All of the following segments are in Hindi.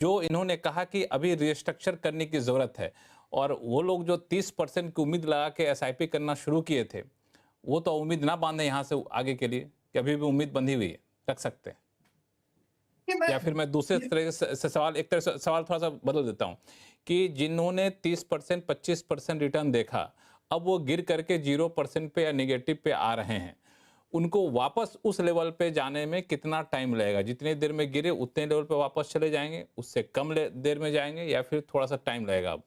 जो इन्होंने कहा कि अभी रिस्ट्रक्चर करने की ज़रूरत है, और वो लोग जो 30% की उम्मीद लगा के एसआईपी करना शुरू किए थे, वो तो उम्मीद ना बांधे यहाँ से आगे के लिए, कि अभी भी उम्मीद बंधी हुई है, रख सकते हैं। कि मैं या फिर मैं दूसरे ये तरह से सवाल, एक तरह से सवाल थोड़ा-सा बदल देता हूँ, कि जिन्होंने 30% 25% रिटर्न देखा, अब वो गिर करके 0% पे या नेगेटिव पे आ रहे हैं। उनको वापस उस लेवल पे जाने में कितना टाइम लगेगा? जितनी देर में गिरे उतने लेवल पे वापस चले जाएँगे, उससे कम ले देर में जाएँगे, या फिर थोड़ा-सा टाइम लगेगा अब?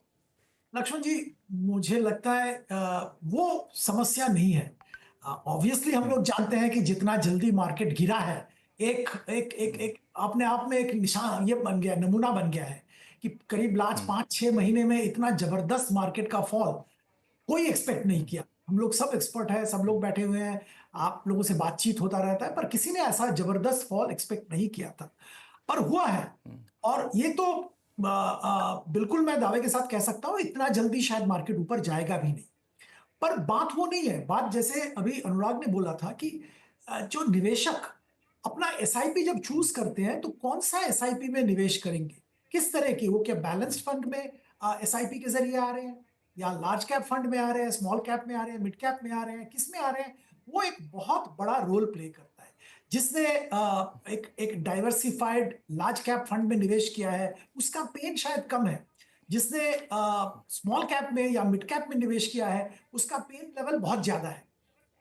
लक्ष्मण जी, मुझे लगता है वो समस्या नहीं है। ऑब्वियसली हम हुँ, लोग जानते हैं कि जितना जल्दी मार्केट गिरा है, एक एक एक हुँ, एक अपने आप में एक निशान ये बन गया, नमूना बन गया है कि करीब लास्ट हुँ, 5-6 महीने में इतना जबरदस्त मार्केट का फॉल कोई एक्सपेक्ट नहीं हुँ, किया। हम लोग सब एक्सपर्ट हैं, सब हुँ, लोग बैठे हुए हैं, आप लोगों से बातचीत होता रहता है, पर किसी ने ऐसा जबरदस्त फॉल एक्सपेक्ट नहीं किया था। पर हुआ है, हुँ, और ये तो बिल्कुल मैं दावे के साथ कह सकता हूँ इतना जल्दी शायद मार्केट ऊपर जाएगा भी नहीं। पर बात वो नहीं है, बात जैसे अभी अनुराग ने बोला था कि जो निवेशक अपना एसआईपी जब हुँ, चूज़ करते हैं, तो कौन-सा एसआईपी में निवेश करेंगे? किस तरह की? वो क्या हुँ, बैलेंस्ड फंड में एसआईपी के ज़रिए आ रहे हैं? या लार्ज कैप फंड में आ रहे हैं, स्मॉल कैप में आ रहे हैं, मिड कैप में आ रहे हैं, किस में आ रहे हैं? वो एक बहुत बड़ा रोल प्ले करता है। जिसने एक एक डाइवर्सिफाइड लार्ज कैप फंड में निवेश किया है, उसका पेन शायद कम है। जिसने स्मॉल कैप में या मिड कैप में निवेश किया है, उसका पेन लेवल बहुत ज्यादा है।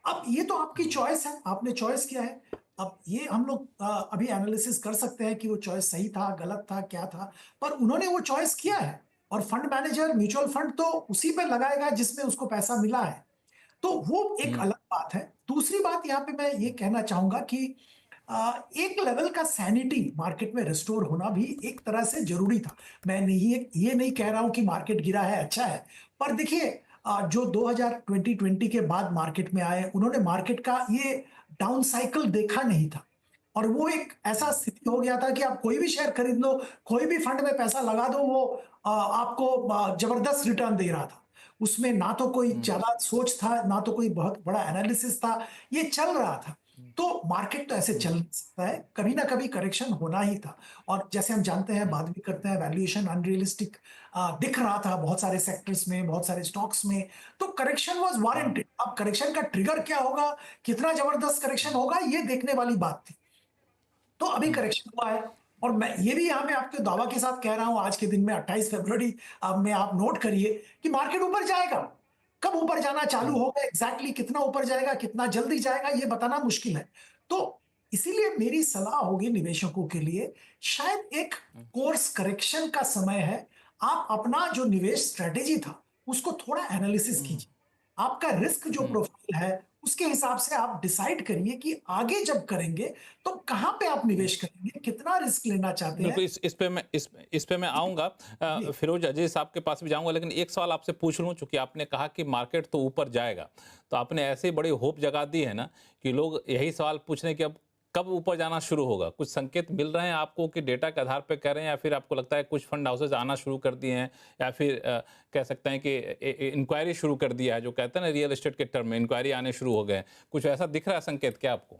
अब ये तो आपकी हुँ, चॉइस है, आपने चॉइस किया है। अब ये हम लोग अभी एनालिसिस कर सकते हैं कि वो चॉइस सही था, गलत था, क्या था, पर उन्होंने वो चॉइस किया है। और फंड मैनेजर म्यूचुअल फंड तो उसी पे लगाएगा जिसमें उसको पैसा मिला है। तो वो एक हुँ, अलग बात है। दूसरी बात यहाँ पे मैं ये कहना चाहूँगा कि एक लेवल का सैनिटी मार्केट में रिस्टोर होना भी एक तरह से ज़रूरी था। मैं नहीं ये नहीं कह रहा हूँ कि मार्केट गिरा है, अच्छा है। पर देखिए जो 2020 के बाद मार्केट में आए, उन्होंने मार्केट का ये डाउन साइकिल देखा नहीं था। और वो एक ऐसा हुँ, स्थिति हो गया था कि आप कोई भी शेयर खरीद लो, कोई भी फंड में पैसा लगा दो, वो आपको ज़बरदस्त रिटर्न दे रहा था। उसमें ना तो कोई हुँ, ज़्यादा सोच था, ना तो कोई बहुत बड़ा एनालिसिस था, ये चल रहा था। हुँ, तो मार्केट तो ऐसे हुँ, चल नहीं सकता है, कभी ना कभी करेक्शन होना ही था। और जैसे हम जानते हैं, हुँ, बात भी करते हैं, वैल्यूएशन अनरियलिस्टिक दिख रहा था बहुत सारे सेक्टर्स में, बहुत सारे स्टॉक्स में, तो करेक्शन वाज़ हुँ, वारंटेड। अब करेक्शन का ट्रिगर क्या होगा, कितना जबरदस्त करेक्शन हुँ, होगा, ये देखने वाली बात थी। तो अभी हुँ, करेक्शन हुआ है, और मैं ये भी यहाँ पे आपके दावा के साथ कह रहा हूँ, आज के दिन में 28 फरवरी में आप नोट करिए कि मार्केट ऊपर जाएगा। कब ऊपर जाना चालू हुँ, होगा, एग्जैक्टली कितना ऊपर जाएगा, कितना जल्दी जाएगा, ये बताना मुश्किल है। तो इसीलिए मेरी सलाह होगी निवेशकों के लिए, शायद एक हुँ, कोर्स करेक्शन का समय है। आप अपना जो निवेश स्ट्रेटेजी था, उसको थोड़ा एनालिसिस हुँ, कीजिए। आपका रिस्क जो हुँ। प्रोफाइल है, उसके हिसाब से आप डिसाइड करिए कि आगे जब करेंगे, तो कहाँ पे आप निवेश करेंगे, कितना रिस्क लेना चाहते हैं। बिल्कुल, इस पे मैं आऊँगा। जी। फिरोज़ अज़ीज़ साहब के पास भी जाऊँगा, लेकिन एक सवाल आपसे पूछ लूँ, चूँकि आपने कहा कि मार्केट तो ऊपर जाएगा, तो आपने ऐसे बड़ी होप जगा दी है ना, कि लोग यही सवाल पूछ रहे हैं कि अब कब ऊपर जाना शुरू होगा? कुछ संकेत मिल रहे हैं आपको कि डेटा के आधार पे कह रहे हैं, या फिर आपको लगता है कुछ फंड हाउसेज़ आना शुरू कर दिए हैं, या फिर कह सकते हैं कि इंक्वायरी शुरू कर दिया है, जो कहते हैं ना रियल एस्टेट के टर्म में इंक्वायरी आने शुरू हो गए हैं। कुछ ऐसा दिख रहा है संकेत क्या आपको?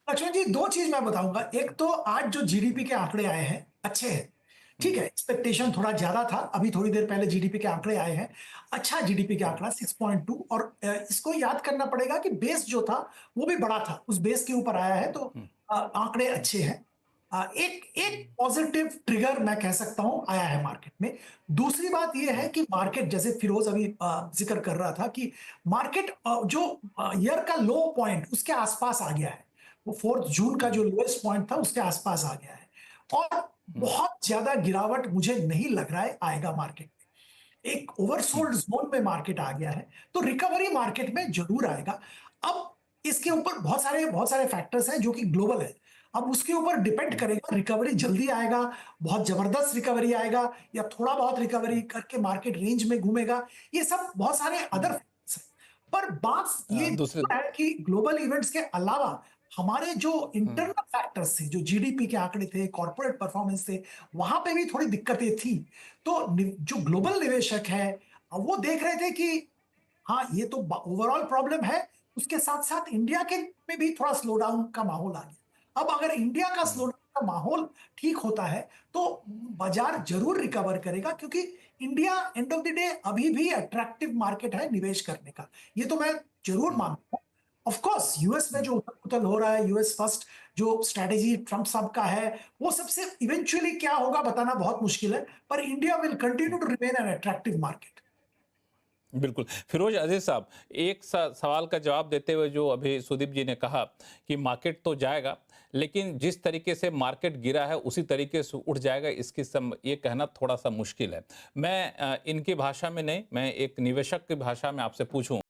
लक्ष्मण जी, 2 चीज़ मैं बताऊँगा। एक तो आज जो जीडीपी के आंकड़े आए हैं, अच्छे हैं। ठीक हुँ, है, एक्सपेक्टेशन हुँ, थोड़ा ज़्यादा था। अभी थोड़ी देर पहले जीडीपी के आंकड़े आए हैं। अच्छा जीडीपी का हुँ, आंकड़ा 6.2, और इसको याद करना पड़ेगा कि बेस जो था, वो भी बड़ा था। उस बेस के ऊपर आया है, तो हुँ, आंकड़े हुँ, अच्छे हैं। एक एक हुँ, पॉजिटिव ट्रिगर मैं कह सकता हूँ आया है मार्केट में। दूसरी बात ये है हुँ, कि मार्केट, जैसे फिरोज़ अभी ज़िक्र कर रहा था कि मार्केट जो ईयर का लो पॉइंट उसके आस-पास आ गया है। वो 4 जून का हुँ, जो लोएस्ट पॉइंट था, उसके आसपास आ गया है। और हुँ, बहुत ज्यादा गिरावट मुझे नहीं लग रहा है आएगा मार्केट में। एक हुँ, ओवरसोल्ड जोन में मार्केट आ गया है, तो रिकवरी मार्केट हुँ, में जरूर आएगा। अब इसके ऊपर बहुत सारे फैक्टर्स हैं जो कि ग्लोबल है। अब उसके ऊपर डिपेंड हुँ, करेगा, रिकवरी जल्दी आएगा, बहुत जबरदस्त रिकवरी आएगा, या थोड़ा बहुत रिकवरी हुँ, करके मार्केट रेंज में घूमेगा। ये सब बहुत सारे हुँ। अदर फैक्टर्स हैं। पर बात ये दूसरे जरूर है कि ग्लोबल इवेंट्स के अलावा हमारे जो हुँ, इंटरनल फैक्टर्स थे, जो जीडीपी के आंकड़े थे, कॉर्पोरेट परफॉर्मेंस थे, वहां पे भी थोड़ी दिक्कतें थी। तो जो हुँ, ग्लोबल निवेशक है, वो देख रहे थे कि हाँ, ये तो ओवरऑल प्रॉब्लम है, उसके साथ साथ इंडिया के में भी थोड़ा स्लो डाउन का माहौल आ गया। अब अगर इंडिया का हुँ, स्लो का माहौल ठीक होता है तो बाजार जरूर रिकवर करेगा, क्योंकि India end of the day अभी भी अट्रैक्टिव मार्केट है निवेश करने का, ये तो मैं जरूर मानता हूँ। ऑफ कोर्स यूएस में जो उथल पुथल हो रहा है, यूएस फर्स्ट जो स्ट्रेटेजी ट्रम्प साहब का है, वो सबसे इवेंचुअली क्या होगा बताना बहुत मुश्किल है, पर India will continue to remain an attractive market. बिल्कुल। फिरोज अजीज साहब, एक सवाल का जवाब देते हुए जो अभी सुदीप जी ने कहा कि मार्केट तो जाएगा, लेकिन जिस तरीके से मार्केट गिरा है उसी तरीके से उठ जाएगा, ये कहना थोड़ा सा मुश्किल है। मैं इनकी भाषा में नहीं, मैं एक निवेशक की भाषा में आपसे पूछूं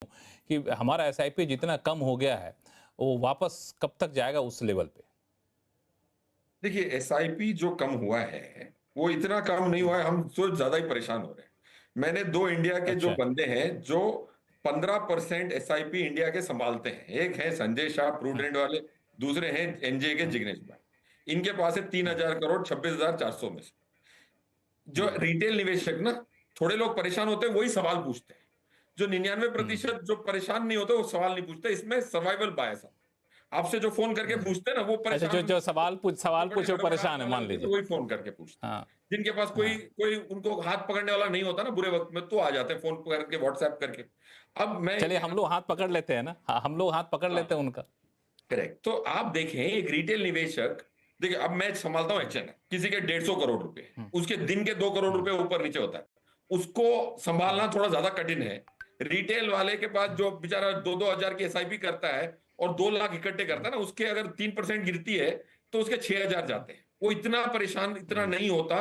कि हमारा एसआईपी जितना कम हो गया है वो वापस कब तक जाएगा उस लेवल पे? देखिए, एसआईपी जो कम हुआ है वो इतना कम नहीं हुआ है, हम तो ज्यादा ही परेशान हो रहे हैं। मैंने दो इंडिया के जो अच्छा। बंदे हैं जो 15% एसआईपी इंडिया के संभालते हैं, एक है संजय शाह प्रूडेंट वाले, दूसरे हैं एनजे के जिग्नेश भाई। इनके पास है 3,000 करोड़ 26,400 में से। जो रिटेल निवेशक ना, थोड़े लोग परेशान होते हैं वही सवाल पूछते हैं, जो 99% जो परेशान नहीं होते वो सवाल नहीं पूछते। इसमें सर्वाइवल बायस है। आपसे जो फोन करके पूछते हैं ना वो अच्छा, परेशान, जो सवाल पूछे वो परेशान है, मान लीजिए। वही फोन करके पूछते हैं। हाँ। जिनके पास कोई कोई उनको हाथ पकड़ने वाला नहीं होता ना बुरे वक्त में, तो आ जाते हैं फोन करके व्हाट्सएप करके। अब मैं चलिए हम लोग हाथ पकड़ लेते हैं ना, हाँ, हम लोग हाथ पकड़ लेते हैं उनका। करेक्ट। तो आप देखें एक रिटेल निवेशक, देखिए अब मैं संभालता हूँ एचएन, किसी के 150 करोड़ रुपए, उसके दिन के 2 करोड़ रुपए ऊपर नीचे होता है, उसको संभालना थोड़ा ज्यादा कठिन है। रिटेल वाले के पास जो बेचारा 2-2 हजार की एसआईपी करता है और 2 लाख इकट्ठे करता है ना, उसके अगर 3% गिरती है तो उसके 6,000 जाते हैं। वो इतना परेशान इतना नहीं होता।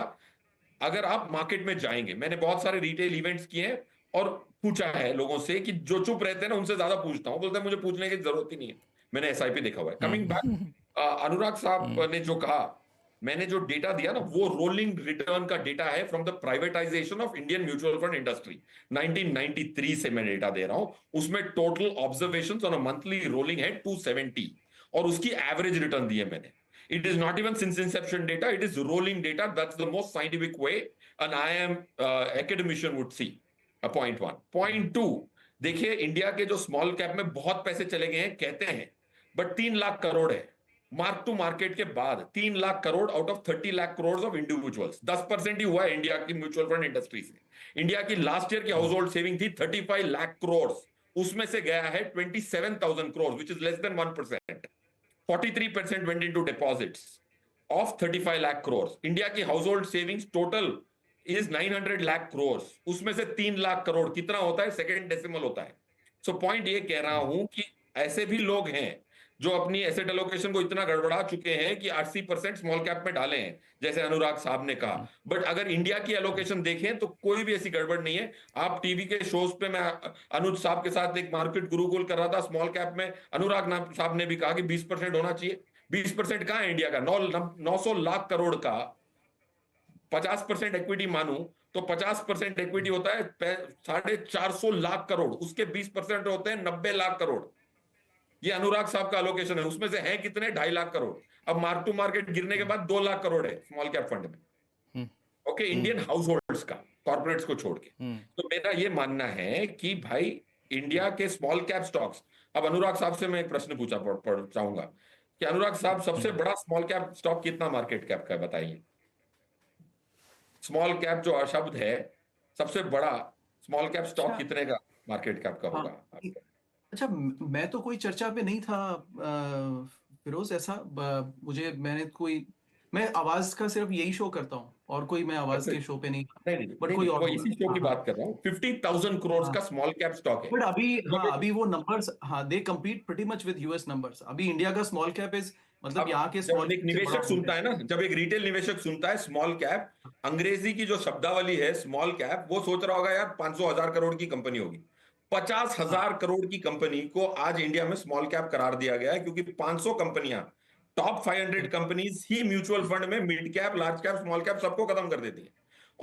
अगर आप मार्केट में जाएंगे, मैंने बहुत सारे रिटेल इवेंट्स किए हैं और पूछा है लोगों से, कि जो चुप रहते हैं ना उनसे ज्यादा पूछता हूं, बोलते हैं मुझे पूछने की जरूरत ही नहीं है, मैंने एसआईपी देखा हुआ है। कमिंग बैक, अनुराग साहब ने जो कहा, मैंने जो डेटा दिया ना वो रोलिंग रिटर्न का डेटा है from the privatisation of Indian mutual fund industry. 1993 से मैं डेटा दे रहा हूं, उसमें total observations on a monthly rolling है 270, और उसकी एवरेज रिटर्न दी है मैंने। It is not even since inception data, it is rolling data. That's the most scientific way an IIM academician would see. Point one. Point two, देखिए इंडिया के जो स्मॉल कैप में बहुत पैसे चले गए हैं कहते हैं, बट 3 लाख करोड़ है मार्क टू मार्केट के बाद। 3 lakh crore out of 30 lakh crore of individuals, 10% ही हुआ है इंडिया की म्यूचुअल फंड इंडस्ट्री से। इंडिया की लास्ट ईयर की हाउस होल्ड सेविंग थी 35 लाख करोड़, उसमें से गया है 27,000 crore, which is less than 1%। 43% went into deposits of 35 lakh crores. India की household savings total is 900 lakh crores, उसमें से 3 लाख करोड़ कितना होता है? सेकेंड डेसिमल होता है। सो पॉइंट ये कह रहा हूं कि ऐसे भी लोग हैं जो अपनी एसेट एलोकेशन को इतना गड़बड़ा चुके हैं कि 80% स्मॉल कैप में डाले हैं, जैसे अनुराग साहब ने कहा। बट अगर इंडिया की एलोकेशन देखें तो कोई भी ऐसी गड़बड़ नहीं है। आप टीवी के शोज पे, मैं अनुज साहब के साथ एक मार्केट गुरुकुल कर रहा था स्मॉल कैप में, अनुराग साहब ने भी कहा कि 20% होना चाहिए। 20% कहां है इंडिया का? 900 लाख करोड़ का 50% इक्विटी मानूं तो 50% इक्विटी होता है 450 लाख करोड़, उसके 20% होते हैं 90 लाख करोड़। ये अनुराग साहब का एलोकेशन है, उसमें से है कितने? 2.5 लाख करोड़। अब मार्क टू मार्केट गिरने के बाद 2 लाख करोड़ है स्मॉल कैप फंड में। ओके, इंडियन हाउस होल्ड्स का, कॉर्पोरेट्स को छोड़ के। तो मेरा ये मानना है कि भाई इंडिया के स्मॉल कैप स्टॉक्स, अब अनुराग साहब से मैं एक प्रश्न पूछा चाहूंगा कि अनुराग साहब सबसे बड़ा स्मॉल कैप स्टॉक कितना मार्केट कैप का है बताइए? स्मॉल कैप जो शब्द है, सबसे बड़ा स्मॉल कैप स्टॉक कितने का मार्केट कैप का होगा? अच्छा, मैं तो कोई चर्चा पे नहीं था फिरोज, ऐसा मैं आवाज का सिर्फ यही शो करता हूँ और कोई मैं आवाज के शो पे नहीं, बट कोई और इसी शो की बात कर रहा हूँ। 50,000 करोड़ का स्मॉल कैप स्टॉक है। बट अभी वो numbers, they compete pretty much with US numbers. अभी इंडिया का स्मॉल कैप इज, मतलब यहाँ के जब एक निवेशक सुनता है ना, जब एक रिटेल निवेशक सुनता है स्मॉल कैप, अंग्रेजी की जो शब्दावली है स्मॉल कैप, वो सोच रहा होगा यार 500,000 करोड़ की कंपनी होगी। 50,000 करोड़ की कंपनी को आज इंडिया में स्मॉल कैप करार दिया गया है, क्योंकि 500 कंपनियां, टॉप 500 कंपनीज ही म्यूचुअल फंड में mid cap, large cap, small cap सबको खत्म कर देती है,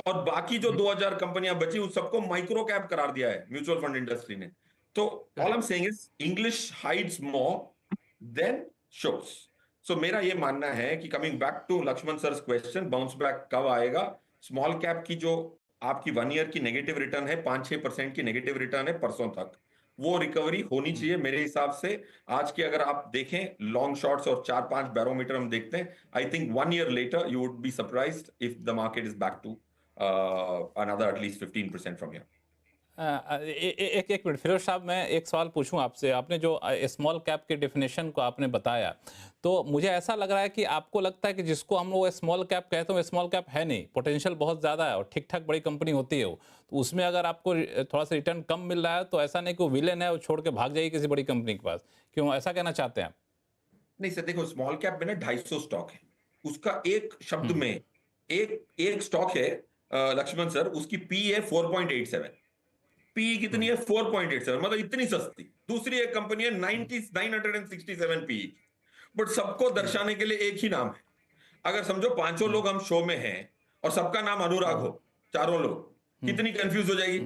और बाकी जो 2,000 कंपनियां बची उस सबको माइक्रो कैप करार दिया है म्यूचुअल फंड इंडस्ट्री ने। तो all I am saying is English hides more than shows. So मेरा ये मानना है कि coming back to Laxman sir question, bounce back कब आएगा? स्मॉल कैप की जो आपकी 1 ईयर की नेगेटिव रिटर्न है, 5-6% की नेगेटिव रिटर्न है परसों तक, वो रिकवरी होनी चाहिए मेरे हिसाब से। आज की अगर आप देखें लॉन्ग शॉट्स और 4-5 बैरोमीटर हम देखते हैं, I think 1 year later you would be surprised if the market is back to another at least 15% from here. एक मिनट फिरोज साहब, मैं एक सवाल पूछूं आपसे। आपने जो स्मॉल कैप के डेफिनेशन को आपने बताया, तो मुझे ऐसा लग रहा है कि आपको लगता है कि जिसको हम लोग स्मॉल कैप कहते हैं वो स्मॉल कैप है नहीं, पोटेंशियल बहुत ज़्यादा है और ठीक ठाक बड़ी कंपनी होती है वो, तो उसमें अगर आपको थोड़ा सा रिटर्न कम मिल रहा है तो ऐसा नहीं कि वो विलेन है, वो छोड़ के भाग जाएगी किसी बड़ी कंपनी के पास, क्यों ऐसा कहना चाहते हैं आप? नहीं सर, देखो स्मॉल कैप में ना 250 स्टॉक है, उसका एक शब्द में एक एक स्टॉक है लक्ष्मण सर, उसकी पी है 4.87, पी कितनी है 4.87, मतलब इतनी सस्ती। दूसरी एक कंपनी है 967 पी, बट सबको दर्शाने के लिए एक ही नाम है। अगर समझो 500 लोग हम शो में हैं और सबका नाम अनुराग हो, चारों लोग, कितनी कंफ्यूज हो जाएगी।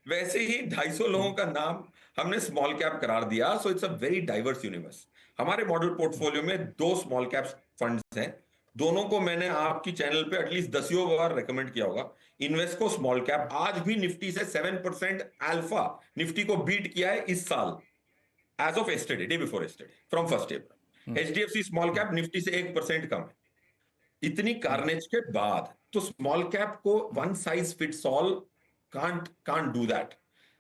वैसे ही 250 लोगों का नाम हमने स्मॉल कैप करार दिया। So it's a very diverse universe. हमारे मॉडल पोर्टफोलियो में 2 स्मॉल कैप फंड्स हैं, दोनों को मैंने आपकी चैनल पे एटलीस्ट 10 बार रेकमेंड किया होगा। इन्वेस्को स्मॉल कैप आज भी निफ्टी से 7% अल्फा निफ्टी को बीट किया है इस साल, as of yesterday, day before yesterday, from 1 April। HDFC small cap Nifty से 1% कम है। इतनी कार्नेज के बाद तो स्मॉल कैप को one size fits all can't do that.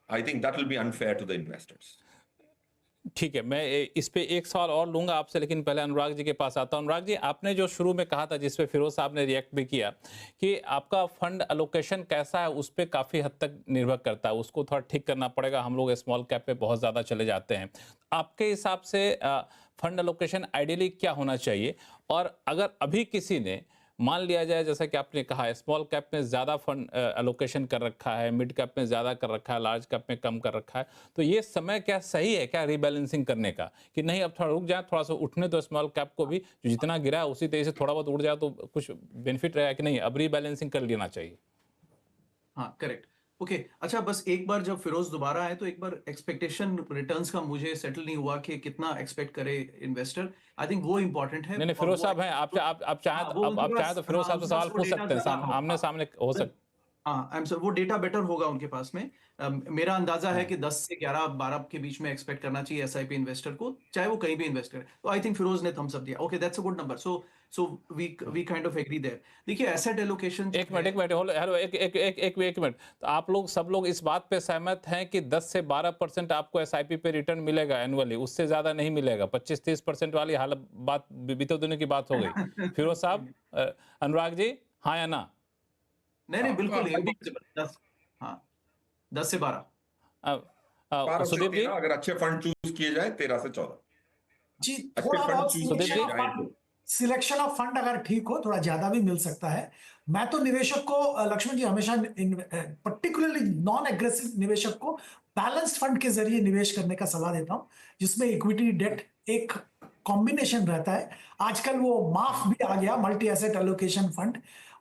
I think that will be unfair to the investors. ठीक है, मैं इस पे एक सवाल और लूंगा आपसे, लेकिन पहले अनुराग जी के पास आता हूं। अनुराग जी, आपने जो शुरू में कहा था, जिस पे फिरोज साहब ने रिएक्ट भी किया, कि आपका फंड एलोकेशन कैसा है उस पर काफ़ी हद तक निर्भर करता है, उसको थोड़ा ठीक करना पड़ेगा। हम लोग स्मॉल कैप पे बहुत ज़्यादा चले जाते हैं। आपके हिसाब से फंड एलोकेशन आइडियली क्या होना चाहिए? और अगर अभी किसी ने मान लिया जाए, जैसा कि आपने कहा, स्मॉल कैप में ज़्यादा फंड एलोकेशन कर रखा है, मिड कैप में ज़्यादा कर रखा है, लार्ज कैप में कम कर रखा है, तो ये समय क्या सही है क्या रीबैलेंसिंग करने का, कि नहीं अब थोड़ा रुक जाए, थोड़ा सा उठने तो स्मॉल कैप को भी, जो जितना गिरा है उसी तेजी से थोड़ा बहुत उड़ जाए तो कुछ बेनिफिट रहेगा, कि नहीं अब रीबैलेंसिंग कर लेना चाहिए? हाँ, करेक्ट। ओके, अच्छा, बस एक बार जब फिरोज दोबारा आए तो एक बार एक्सपेक्टेशन रिटर्न्स का मुझे सेटल नहीं हुआ कि कितना एक्सपेक्ट करे इन्वेस्टर। आई थिंक वो इंपॉर्टेंट है। नहीं और फिरोज वो साहब हैं, आप चाहें हाँ, वो आप उनके चाहें पास, तो फिरोज हाँ, साहब से उनके पास सवाल वो पूछ डेटा सकते हैं, ज्यादा आमने हाँ, सामने हो सकता। हाँ, आई एम सर, वो डेटा बेटर होगा उनके पास में। मेरा अंदाजा है कि 10 से 11-12 के बीच में एक्सपेक्ट करना चाहिए एसआईपी इन्वेस्टर को, चाहे वो कहीं भी इन्वेस्ट करे। तो आई थिंक फिरोज ने थम्स अप दिया। Okay, that's a good number. So we kind of agree there. देखिए, एसेट एलोकेशन एक मिनट हेलो, एक मिनट। तो आप लोग सब लोग इस बात पे सहमत हैं कि 10 से 12% आपको एसआईपी पे रिटर्न मिलेगा एनुअली, उससे ज्यादा नहीं मिलेगा? 25-30% वाली हालत बात बीते दिनों की बात हो गई। फिरोज साहब, अनुराग जी, हाँ या ना? नहीं, बिल्कुल आई नहीं। थिंक 10, हाँ, 10 से 12। से सुदीप जी? 13, अगर अच्छे फंड चूज किए जाए 13 से 14 जी, अच्छे थोड़ा फंड बहुत चूज सुदीप किए जी? जाए तो। सिलेक्शन ऑफ फंड अगर ठीक हो, थोड़ा ज्यादा भी मिल सकता है। मैं तो निवेशक को, लक्ष्मण जी, हमेशा पर्टिकुलरली नॉन एग्रेसिव निवेशक को बैलेंस्ड फंड के जरिए निवेश करने का सलाह देता हूं, जिसमें इक्विटी डेट एक कॉम्बिनेशन रहता है। आजकल वो माफ भी आ गया, मल्टी एसेट एलोकेशन फंड,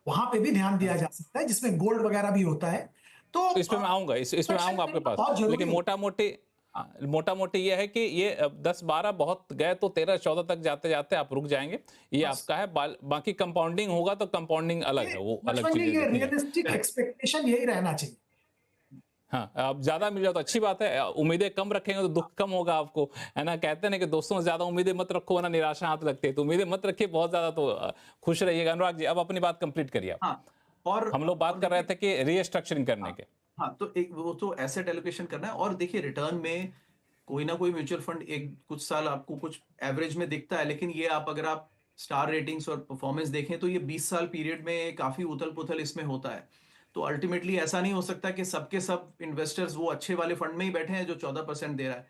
वहां पे भी ध्यान दिया जा सकता है, जिसमें गोल्ड वगैरह भी होता है। तो इस पे मैं आऊंगा, इसमें आऊंगा आपके पास, बहुत जरूरी लेकिन मोटा मोटी ये है कि ये 10-12 बहुत गए तो 13-14 तक जाते जाते आप रुक जाएंगे, ये आपका है। बाकी कंपाउंडिंग होगा तो कंपाउंडिंग अलग है, वो अलग लक्ष्मण जी, चीजें ये देखनी है। रियलिस्टिक एक्सपेक्टेशन यही रहना चाहिए। हाँ, अब ज्यादा मिल जाए तो अच्छी बात है, उम्मीदें कम रखेंगे तो दुख कम होगा आपको, है ना? कहते हैं ना कि दोस्तों से ज्यादा उम्मीदें मत रखो, ना निराशा हाथ लगती है, तो उम्मीदें मत रखिए बहुत ज्यादा, तो खुश रहिएगा। अनुराग जी, अब अपनी बात कंप्लीट करिए आप। हाँ, और हम लोग बात कर रहे थे कि रीस्ट्रक्चरिंग करने के। हाँ, तो एक वो तो एसेट एलोकेशन करना है। और देखिए, रिटर्न में कोई ना कोई म्यूचुअल फंड एक कुछ साल आपको कुछ एवरेज में दिखता है, लेकिन ये अगर आप स्टार रेटिंग्स और परफॉर्मेंस देखें तो ये 20 साल पीरियड में काफी उथल पुथल इसमें होता है। तो अल्टीमेटली ऐसा नहीं हो सकता कि सबके सब इन्वेस्टर्स वो अच्छे वाले फंड में ही बैठे हैं जो 14% दे रहा है।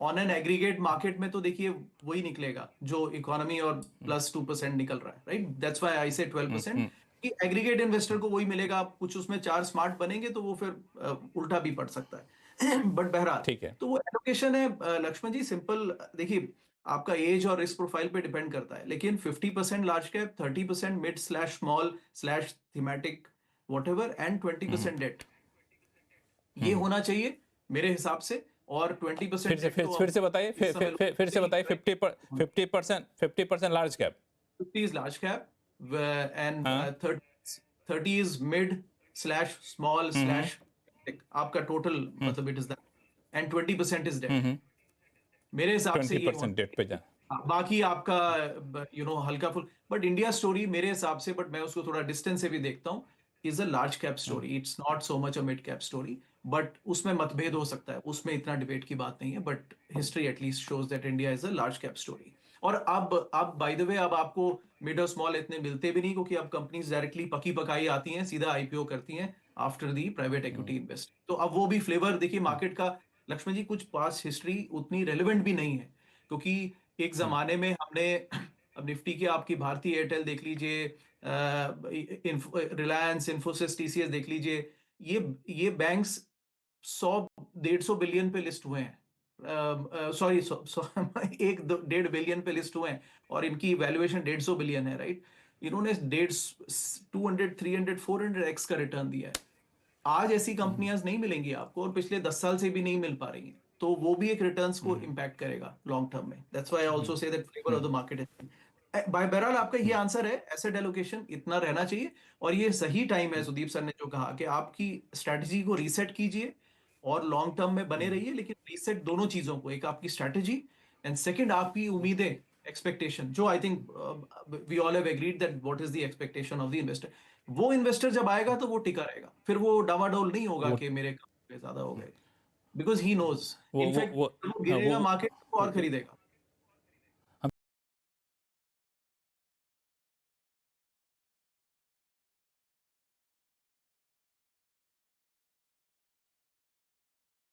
ऑन एन एग्रीगेट मार्केट में तो देखिए वही निकलेगा जो इकोनॉमी और +2% निकल रहा है, राइट? दैट्स व्हाई आई से 12%, कि एग्रीगेट इन्वेस्टर को वही मिलेगा। आप कुछ उसमें 4 स्मार्ट बनेंगे तो वो फिर उल्टा भी पड़ सकता है। बट बहरहाल, ठीक है। तो वो एलोकेशन है लक्ष्मण जी, सिंपल। देखिए, आपका एज और रिस्क प्रोफाइल पे डिपेंड करता है, लेकिन 50% large cap, 30% mid slash small slash thematic whatever, and 20% debt, ये होना चाहिए मेरे हिसाब से। और 20% फिर से बताइए, फिर से बताइए। 50% large cap, 50 is large cap, and 30 is mid slash small slash, आपका टोटल, मतलब it is that. and 20% is debt. हम्म, मेरे हिसाब से ये 20% डेट पे जा। बाकी आपका हल्का फुल, बट इंडिया स्टोरी मेरे हिसाब से, बट मैं उसको थोड़ा डिस्टेंस से भी देखता हूँ, is a large cap story, it's not so much a mid cap story. But उसमें मतभेद हो सकता है, उसमें इतना डिबेट की बात नहीं है, but history at least shows that India is a large cap story. और अब बाय द वे अब आपको मिड और स्मॉल इतने मिलते भी नहीं, क्योंकि अब कंपनीज डायरेक्टली पकी पकाई आती हैं, सीधा आईपीओ करती हैं after the private equity invest. तो अब वो भी फ्लेवर देखिए मार्केट का। लक्ष्मण जी, कुछ पास्ट हिस्ट्री उतनी रेलिवेंट भी नहीं है, क्योंकि एक जमाने में हमने अब निफ्टी की आपकी भारतीय एयरटेल देख लीजिए, रिलायंस, इन्फोसिस, टीसीएस देख लीजिए, ये बैंक्स 100-150 बिलियन पे लिस्ट हुए हैं, सॉरी 1-1.5 बिलियन पे लिस्ट हुए हैं, और इनकी वैल्यूएशन 150 बिलियन है, राइट। इन्होंने 200, 300, 400x का रिटर्न दिया है। आज ऐसी कंपनियां नहीं मिलेंगी आपको, और पिछले 10 साल से भी नहीं मिल पा रही हैं, तो वो भी एक रिटर्न्स को इम्पैक्ट करेगा लॉन्ग टर्म में। That's why I also say that flavour of the market is, by बहरहाल आपका ये आंसर है, एसेट एलोकेशन इतना रहना चाहिए। और ये सही टाइम है, सुदीप सर ने जो कहा कि आपकी स्ट्रैटेजी को रीसेट कीजिए और लॉन्ग टर्म में बने रहिए, लेकिन रीसेट दोनों चीजों को, एक आपकी स्ट्रैटेजी एंड सेकंड आपकी उम्मीदें, एक्सपेक्टेशन, जो I think we all have agreed that what is the expectation of the investor. वो इन्वेस्टर जब आएगा तो वो टिका रहेगा, फिर वो डावाडोल नहीं होगा वो कि मेरे कम पे ज्यादा हो गए, बिकॉज ही नोज वो इनफैक्ट वो गिरेगा वो मार्केट तो और खरीदेगा।